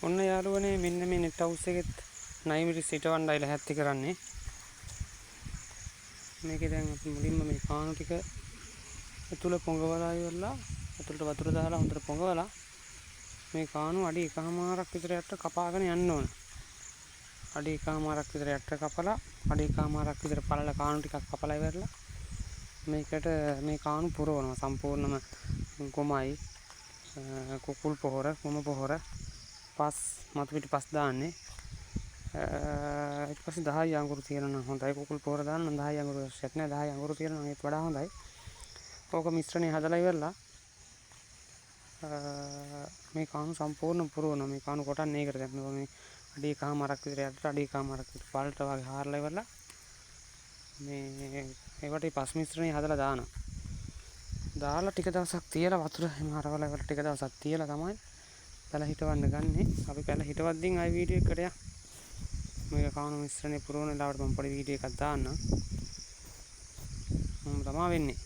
ඔන්න යාළුවනේ මෙන්න මේ net house එකෙත් නයිමිරිස් හිටවන්නයි ලැහැත්ති කරන්නේ. මේකේ දැන් අපි මුලින්ම මේ කාණු ටික ඇතුළ පොඟවලා ඉවරලා ඇතුළට වතුර දාලා හොඳට පොඟවලා මේ කාණු අඩි 1කමාරක් විතර යට කපාගෙන යන්න ඕන. අඩි 1කමාරක් විතර යට කපලා අඩි 1කමාරක් විතර පළල කාණු ටිකක් කපලා ඉවරලා මේකට මේ කාණු පුරවනවා සම්පූර්ණම ගොමයි කුකුල් පොහොර කොම පොහොර පස් මතු පිටි පස් දාන්නේ. ඊට පස්සේ 10 අඟුරු තියනවා නම් හොඳයි. කුකුල් පොහොර දාන්න නම් 10 අඟුරු අවශ්‍යත් නැහැ. 10 අඟුරු තියනවා නම් ඒත් වඩා හොඳයි. ඕක මිශ්‍රණය හදලා ඉවරලා මේ කාණු සම්පූර්ණ පුරවනවා. මේ කාණු කොටන්නේ ඒකට දැම්මම මේ අඩි 1කමාරක් විතර යට අඩි 1කමාරක් විතර පළලට වගේ හාරලා ඉවරලා මේ ඒවට පස් මිශ්‍රණය හදලා දානවා. දාලා ටික දවසක් තියලා වතුර එහෙම හරවලා ඉවරලා ටික දවසක් තියලා තමයි පැල හිටවන්න ගන්නෙ. අපි පැල හිටවද්දින් ආයි වීඩියෝ එකකට යක් මේක කාණු මිශ්‍රණය පුරවන ලාවට මම පොඩි වීඩියෝ එකක් දාන්නම්. තමයි වෙන්නේ.